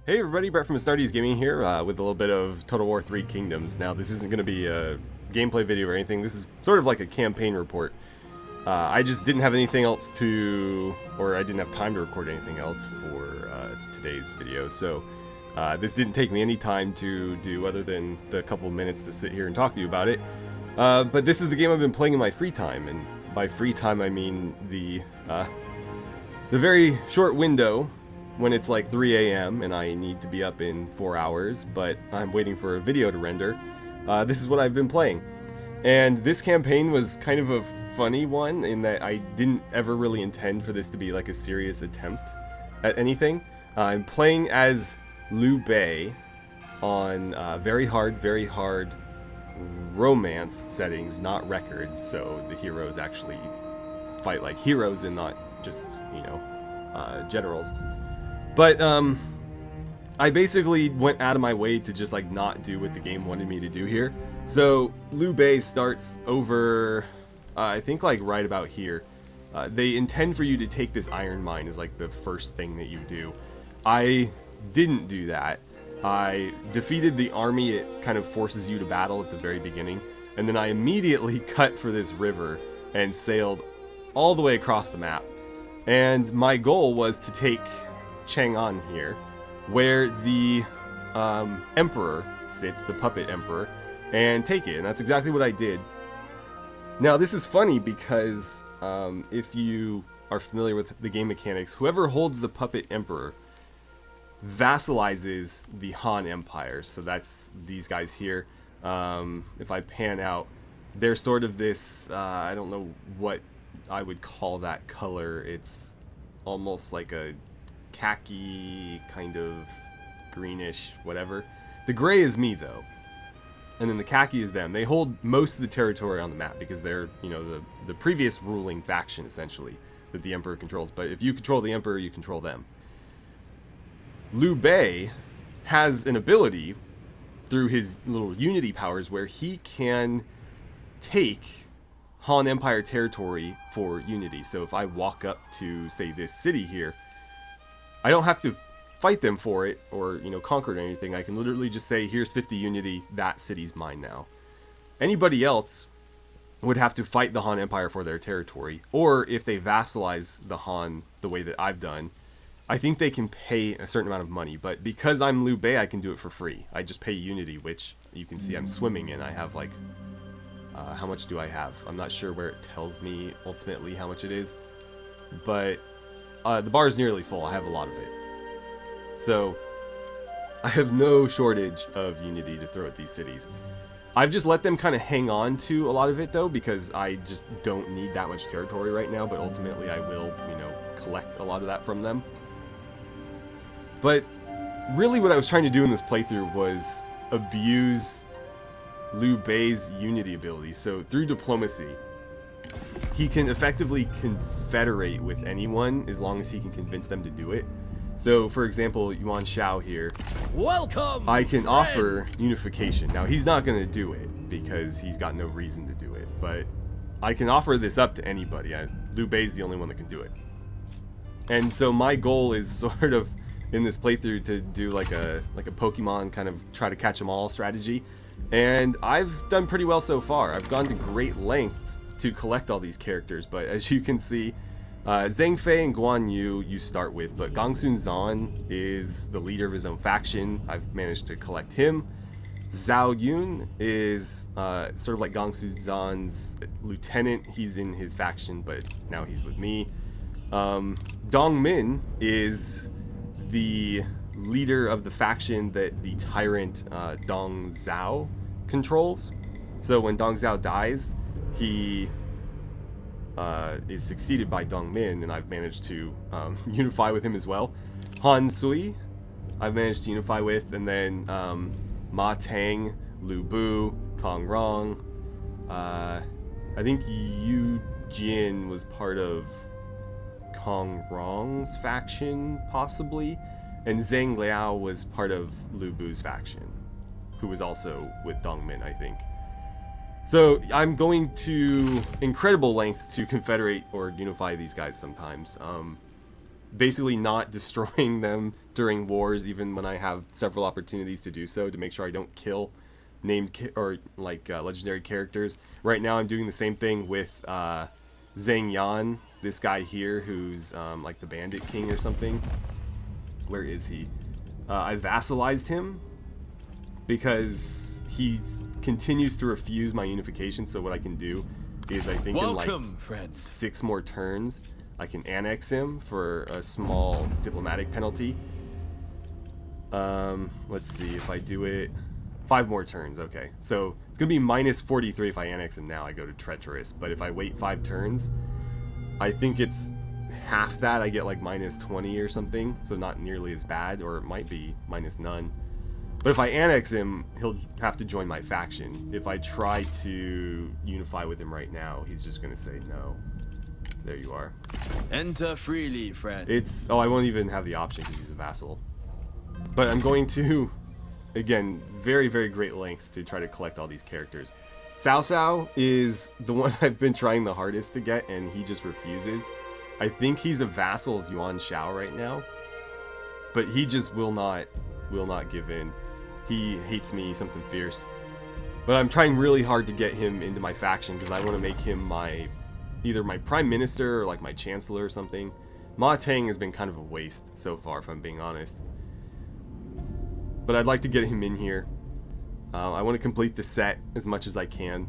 Hey everybody, Brett from AstartesGaming here with a little bit of Total War 3 Kingdoms. Now this isn't going to be a gameplay video or anything, this is sort of like a campaign report. I just didn't have anything else to, or I didn't have time to record anything else for today's video, so this didn't take me any time to do other than the couple minutes to sit here and talk to you about it. But this is the game I've been playing in my free time, and by free time I mean the very short window when it's like 3 a.m. and I need to be up in 4 hours, but I'm waiting for a video to render. This is what I've been playing. And this campaign was kind of a funny one in that I didn't ever really intend for this to be like a serious attempt at anything. I'm playing as Liu Bei on very hard romance settings, not records, so the heroes actually fight like heroes and not just, you know, generals. But, I basically went out of my way to just, like, not do what the game wanted me to do here. So, Liu Bei starts over, I think, like, right about here. They intend for you to take this iron mine as, like, the first thing that you do. I didn't do that. I defeated the army it kind of forces you to battle at the very beginning, and then I immediately cut for this river and sailed all the way across the map. And my goal was to take Chang'an here, where the emperor sits, the puppet emperor, and take it, and that's exactly what I did. Now this is funny because if you are familiar with the game mechanics, whoever holds the puppet emperor vassalizes the Han Empire, so that's these guys here. If I pan out, they're sort of this, I don't know what I would call that color, it's almost like a khaki, kind of greenish, whatever. The gray is me though, and then the khaki is them. They hold most of the territory on the map because they're, you know, the previous ruling faction essentially that the emperor controls. But if you control the emperor, you control them. Liu Bei has an ability through his little unity powers where he can take Han Empire territory for unity. So if I walk up to, say, this city here, I don't have to fight them for it or, you know, conquer it or anything. I can literally just say, here's 50 unity, that city's mine now. Anybody else would have to fight the Han Empire for their territory, or if they vassalize the Han the way that I've done, I think they can pay a certain amount of money, but because I'm Liu Bei, I can do it for free. I just pay unity, which you can see I'm swimming in. I have like, how much do I have? I'm not sure where it tells me ultimately how much it is, but the bar is nearly full. I have a lot of it. So I have no shortage of unity to throw at these cities. I've just let them kind of hang on to a lot of it though, because I just don't need that much territory right now, but ultimately I will, you know, collect a lot of that from them. But really what I was trying to do in this playthrough was abuse Liu Bei's unity ability. So through diplomacy, he can effectively confederate with anyone as long as he can convince them to do it. So, for example, Yuan Shao here, welcome. I can offer unification. Now, he's not going to do it because he's got no reason to do it, but I can offer this up to anybody. Liu Bei's the only one that can do it. And so my goal is sort of in this playthrough to do like a Pokemon kind of try to catch them all strategy. And I've done pretty well so far. I've gone to great lengths to collect all these characters, but as you can see, Zhang Fei and Guan Yu you start with, but Gongsun Zan is the leader of his own faction. I've managed to collect him. Zhao Yun is sort of like Gongsun Zan's lieutenant. He's in his faction, but now he's with me. Dong Min is the leader of the faction that the tyrant Dong Zhao controls. So when Dong Zhao dies, he is succeeded by Dong Min, and I've managed to unify with him as well. Han Sui, I've managed to unify with, and then Ma Tang, Lu Bu, Kong Rong. I think Yu Jin was part of Kong Rong's faction, possibly, and Zhang Liao was part of Lu Bu's faction, who was also with Dong Min, I think. So I'm going to incredible lengths to confederate or unify these guys sometimes. basically not destroying them during wars, even when I have several opportunities to do so, to make sure I don't kill named legendary characters. Right now I'm doing the same thing with Zhang Yan, this guy here who's like the Bandit King or something. Where is he? I vassalized him because he continues to refuse my unification. So what I can do is, I think in like 6 more turns, I can annex him for a small diplomatic penalty. Let's see if I do it 5 more turns. Okay, so it's gonna be minus 43 if I annex him now. I go to treacherous, but if I wait 5 turns, I think it's half that. I get like minus 20 or something, so not nearly as bad, or it might be minus none. But if I annex him, he'll have to join my faction. If I try to unify with him right now, he's just gonna say no. There you are. Enter freely, friend. It's, oh, I won't even have the option because he's a vassal. But I'm going to, again, very, very great lengths to try to collect all these characters. Cao Cao is the one I've been trying the hardest to get, and he just refuses. I think he's a vassal of Yuan Shao right now, but he just will not give in. He hates me something fierce. But I'm trying really hard to get him into my faction because I want to make him either my prime minister or like my chancellor or something. Ma Teng has been kind of a waste so far, if I'm being honest. But I'd like to get him in here. I want to complete the set as much as I can.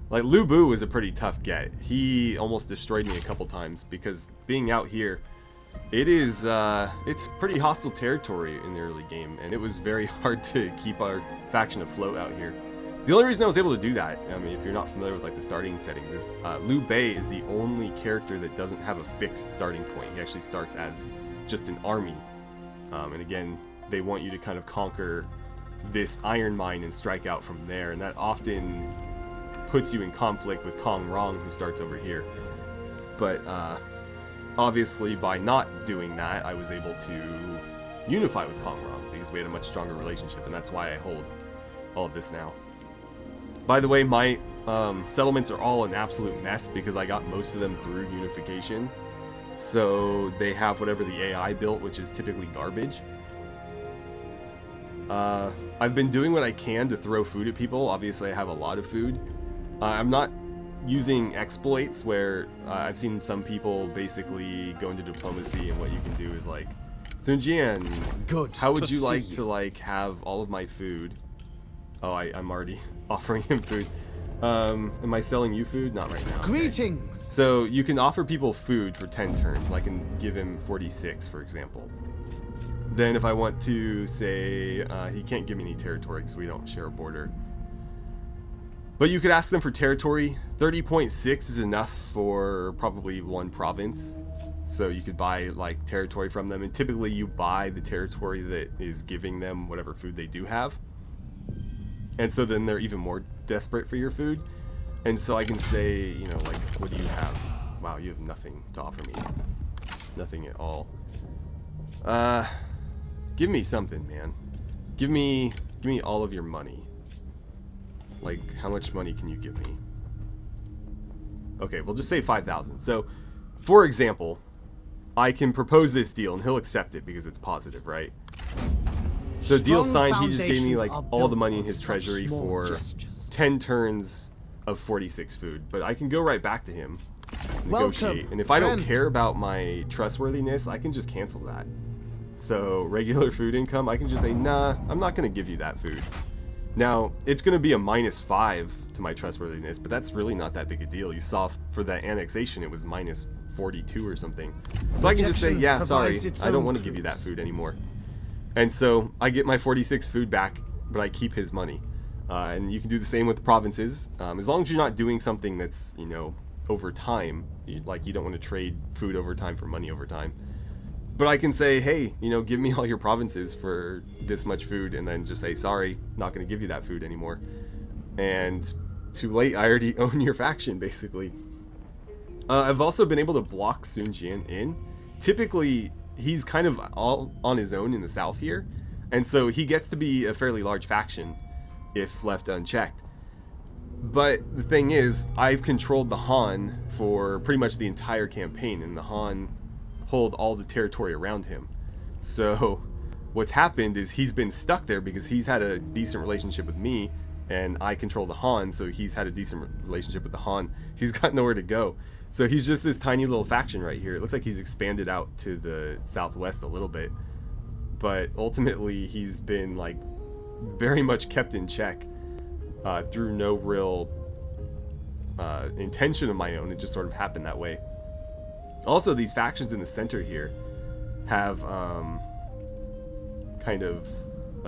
Like, Liu Bei was a pretty tough get. He almost destroyed me a couple times because being out here, it's pretty hostile territory in the early game, and it was very hard to keep our faction afloat out here. The only reason I was able to do that, I mean, if you're not familiar with like the starting settings, is Liu Bei is the only character that doesn't have a fixed starting point. He actually starts as just an army, and again, they want you to kind of conquer this iron mine and strike out from there, and that often puts you in conflict with Kong Rong, who starts over here. But obviously by not doing that, I was able to unify with Kong Rong because we had a much stronger relationship, and that's why I hold all of this now. By the way, my settlements are all an absolute mess because I got most of them through unification. So they have whatever the AI built, which is typically garbage. I've been doing what I can to throw food at people. Obviously I have a lot of food. I'm not using exploits where I've seen some people basically go into diplomacy, and what you can do is like, Sun Jian, how would you like to like have all of my food? Oh, I'm already offering him food. Am I selling you food? Not right now. Greetings. Okay. So you can offer people food for 10 turns. I can give him 46, for example. Then if I want to say, he can't give me any territory because we don't share a border. But you could ask them for territory. 30.6 is enough for probably 1 province. So you could buy like territory from them, and typically you buy the territory that is giving them whatever food they do have. And so then they're even more desperate for your food. And so I can say, you know, like, what do you have? Wow, you have nothing to offer me. Nothing at all. Give me something, man. Give me all of your money. Like, how much money can you give me? Okay, we'll just say 5,000. So, for example, I can propose this deal and he'll accept it because it's positive, right? So deal signed, he just gave me like all the money in his treasury for 10 turns of 46 food. But I can go right back to him, negotiate, and if I don't care about my trustworthiness, I can just cancel that. So regular food income, I can just say, nah, I'm not going to give you that food. Now, it's going to be a -5 to my trustworthiness, but that's really not that big a deal. You saw for that annexation, it was -42 or something. So I can just say, yeah, sorry, I don't want to give you that food anymore. And so I get my 46 food back, but I keep his money. And you can do the same with the provinces. As long as you're not doing something that's, you know, over time, like you don't want to trade food over time for money over time. But I can say, hey, you know, give me all your provinces for this much food, and then just say, sorry, not going to give you that food anymore. And too late, I already own your faction, basically. I've also been able to block Sun Jian in. Typically, he's kind of all on his own in the south here, and so he gets to be a fairly large faction if left unchecked. But the thing is, I've controlled the Han for pretty much the entire campaign, and the Han hold all the territory around him. So what's happened is he's been stuck there because he's had a decent relationship with me, and I control the Han, so he's had a decent relationship with the Han. He's got nowhere to go. So he's just this tiny little faction right here. It looks like he's expanded out to the southwest a little bit, but ultimately he's been like very much kept in check through no real intention of my own. It just sort of happened that way. Also, these factions in the center here have kind of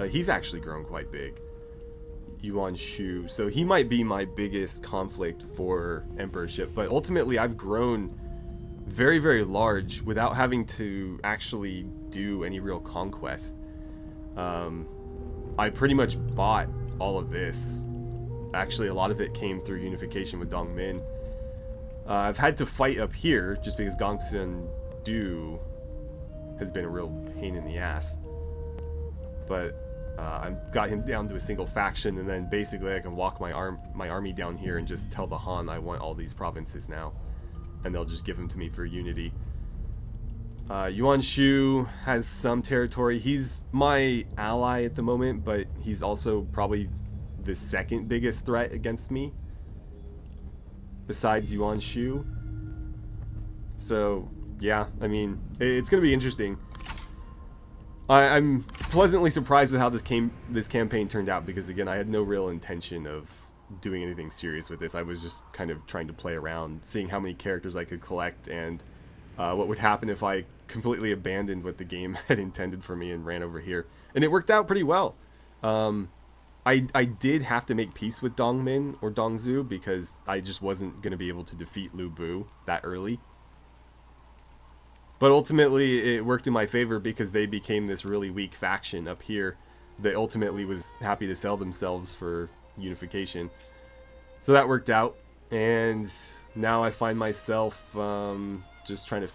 he's actually grown quite big, Yuan Shu, so he might be my biggest conflict for emperorship, but ultimately I've grown very, very large without having to actually do any real conquest. I pretty much bought all of this. Actually, a lot of it came through unification with Dongmin. I've had to fight up here just because Gongsun Du has been a real pain in the ass, but I got him down to a single faction, and then basically I can walk my army down here and just tell the Han I want all these provinces now, and they'll just give them to me for unity. Yuan Shu has some territory. He's my ally at the moment, but he's also probably the second biggest threat against me besides Yuan Shu. So yeah, I mean, it's gonna be interesting. I'm pleasantly surprised with how this campaign turned out, because again, I had no real intention of doing anything serious with this. I was just kind of trying to play around, seeing how many characters I could collect, and what would happen if I completely abandoned what the game had intended for me and ran over here. And it worked out pretty well. I did have to make peace with Dongmin or Dongzhu because I just wasn't going to be able to defeat Liu Bei that early. But ultimately, it worked in my favor because they became this really weak faction up here that ultimately was happy to sell themselves for unification. So that worked out, and now I find myself just trying to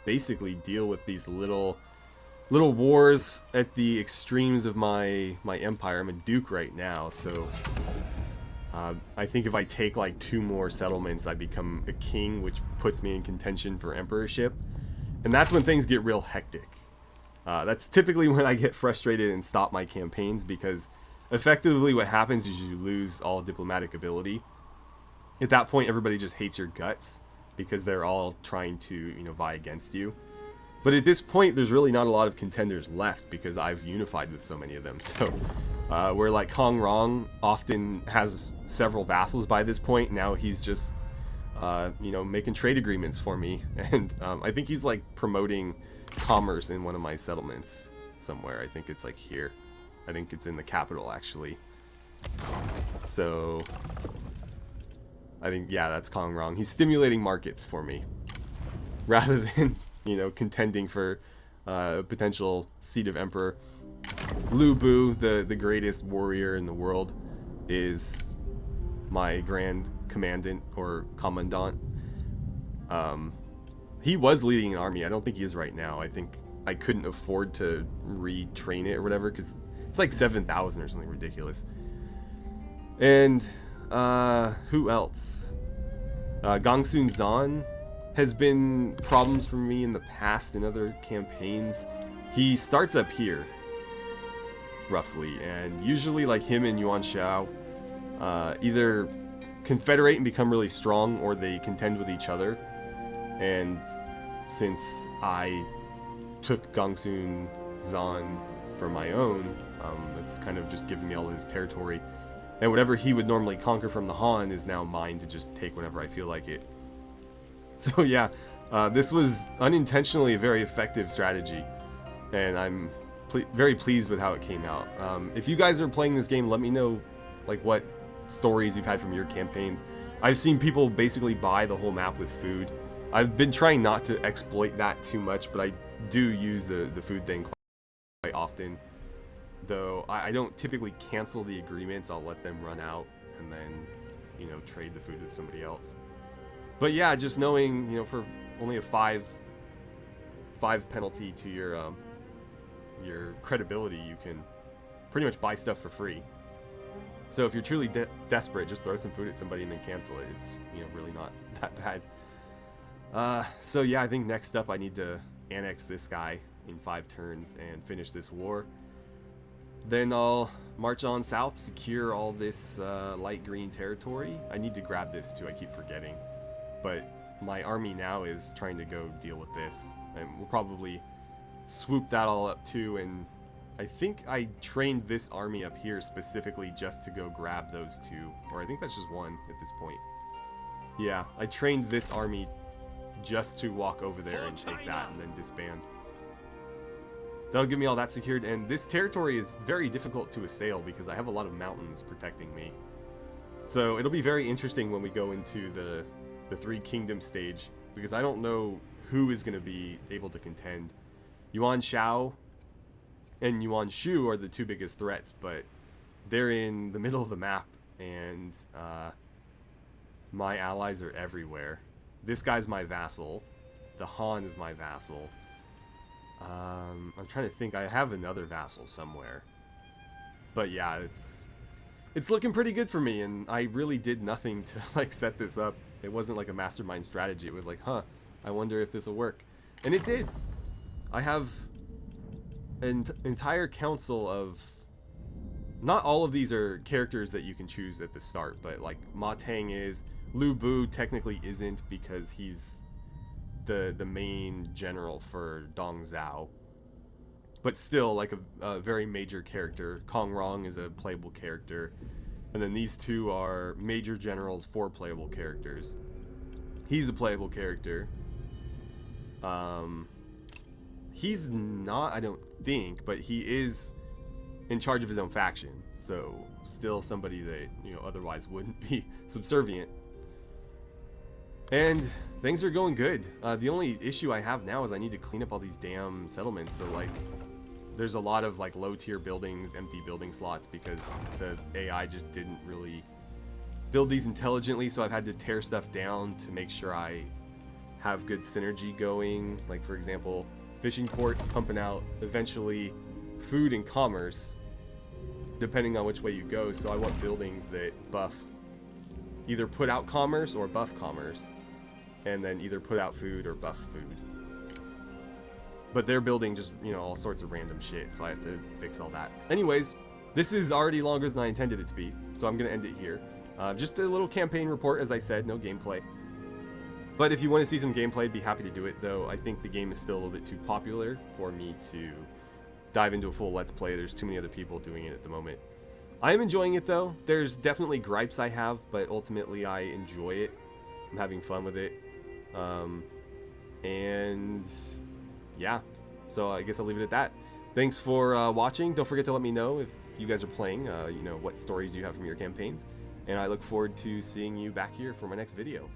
basically deal with these little wars at the extremes of my empire. I'm a duke right now, so I think if I take like 2 more settlements, I become a king, which puts me in contention for emperorship. And that's when things get real hectic. That's typically when I get frustrated and stop my campaigns, because effectively what happens is you lose all diplomatic ability. At that point, everybody just hates your guts because they're all trying to, you know, vie against you. But at this point, there's really not a lot of contenders left because I've unified with so many of them. So where like Kong Rong often has several vassals by this point, now he's just you know, making trade agreements for me, and I think he's like promoting commerce in one of my settlements somewhere. I think it's like here. I think it's in the capital actually. So I think, yeah, that's Kong Rong. He's stimulating markets for me rather than, you know, contending for a potential seat of emperor. Liu Bei, the greatest warrior in the world, is my grand commandant or commandant. He was leading an army. I don't think he is right now. I think I couldn't afford to retrain it or whatever, because it's like 7,000 or something ridiculous. And who else? Gongsun Zan has been problems for me in the past in other campaigns. He starts up here roughly, and usually like him and Yuan Shao either confederate and become really strong, or they contend with each other. And since I took Gongsun Zan for my own, it's kind of just giving me all his territory, and whatever he would normally conquer from the Han is now mine to just take whenever I feel like it. So yeah, this was unintentionally a very effective strategy, and I'm very pleased with how it came out. If you guys are playing this game, let me know like what stories you've had from your campaigns. I've seen people basically buy the whole map with food. I've been trying not to exploit that too much, but I do use the food thing quite often. Though I don't typically cancel the agreements. I'll let them run out and then, you know, trade the food with somebody else. But yeah, just knowing, you know, for only a 5 penalty to your credibility, you can pretty much buy stuff for free. So if you're truly desperate, just throw some food at somebody and then cancel it. It's, you know, really not that bad. So yeah, I think next up I need to annex this guy in 5 turns and finish this war. Then I'll march on south, secure all this light green territory. I need to grab this too, I keep forgetting. But my army now is trying to go deal with this. And we'll probably swoop that all up too. And I think I trained this army up here specifically just to go grab those 2. Or I think that's just 1 at this point. Yeah, I trained this army just to walk over there and take that and then disband. That'll give me all that secured, and this territory is very difficult to assail because I have a lot of mountains protecting me. So it'll be very interesting when we go into the 3 kingdom stage, because I don't know who is going to be able to contend. Yuan Shao and Yuan Shu are the 2 biggest threats, but they're in the middle of the map, and my allies are everywhere. This guy's my vassal. The Han is my vassal. I'm trying to think. I have another vassal somewhere. But yeah, it's looking pretty good for me, and I really did nothing to like set this up. It wasn't like a mastermind strategy. It was like, huh, I wonder if this will work. And it did. I have an entire council of... Not all of these are characters that you can choose at the start, but like Ma Tang is. Liu Bei technically isn't because he's the main general for Dong Zhao, but still like a very major character. Kong Rong is a playable character, and then these 2 are major generals for playable characters. He's a playable character. He's not, I don't think, but he is in charge of his own faction, so still somebody that, you know, otherwise wouldn't be subservient. And things are going good. The only issue I have now is I need to clean up all these damn settlements. So like, there's a lot of like low tier buildings, empty building slots because the AI just didn't really build these intelligently. So I've had to tear stuff down to make sure I have good synergy going. Like for example, fishing ports pumping out eventually food and commerce, depending on which way you go. So I want buildings that buff, either put out commerce or buff commerce. And then either put out food or buff food. But they're building just, you know, all sorts of random shit, so I have to fix all that. Anyways, this is already longer than I intended it to be, so I'm going to end it here. Just a little campaign report, as I said, no gameplay. But if you want to see some gameplay, I'd be happy to do it, though I think the game is still a little bit too popular for me to dive into a full Let's Play. There's too many other people doing it at the moment. I am enjoying it, though. There's definitely gripes I have, but ultimately I enjoy it. I'm having fun with it. And yeah, so I guess I'll leave it at that. Thanks for watching. Don't forget to let me know if you guys are playing, you know, what stories you have from your campaigns. And I look forward to seeing you back here for my next video.